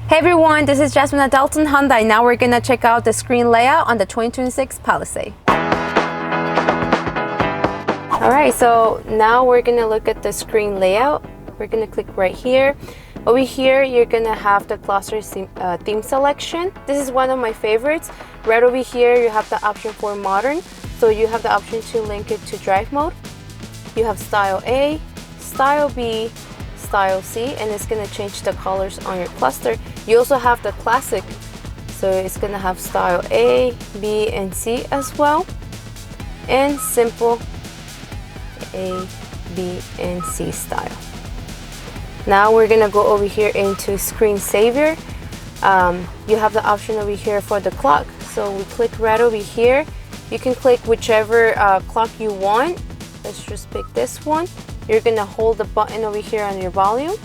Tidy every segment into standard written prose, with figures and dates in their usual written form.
Hey everyone, this is Jasmine at Dalton Hyundai. Now we're gonna check out the screen layout on the 2026 Palisade. Alright, so now we're gonna look at the screen layout. We're gonna click right here. Over here, you're gonna have the cluster theme selection. This is one of my favorites. Right over here, you have the option for modern. So you have the option to link it to drive mode. You have style A, style B, style C, and it's gonna change the colors on your cluster. You also have the classic, so it's gonna have style A, B, and C as well, and simple A, B, and C style. Now we're gonna go over here into screen saver. You have the option over here for the clock, so we click right over here. You can click whichever clock you want. Let's just pick this one. You're gonna hold the button over here on your volume.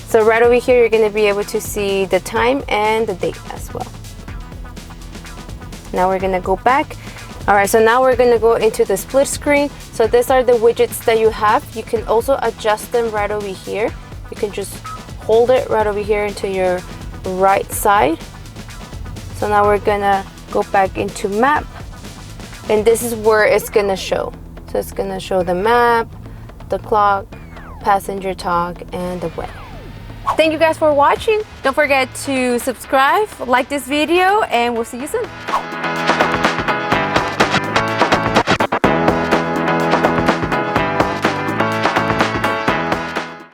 So right over here, you're gonna be able to see the time and the date as well. Now we're gonna go back. All right, so now we're gonna go into the split screen. So these are the widgets that you have. You can also adjust them right over here. You can just hold it right over here into your right side. So now we're gonna go back into map. And this is where it's gonna show. So it's gonna show the map, the clock, passenger talk, and the weather. Thank you guys for watching. Don't forget to subscribe, like this video, and we'll see you soon.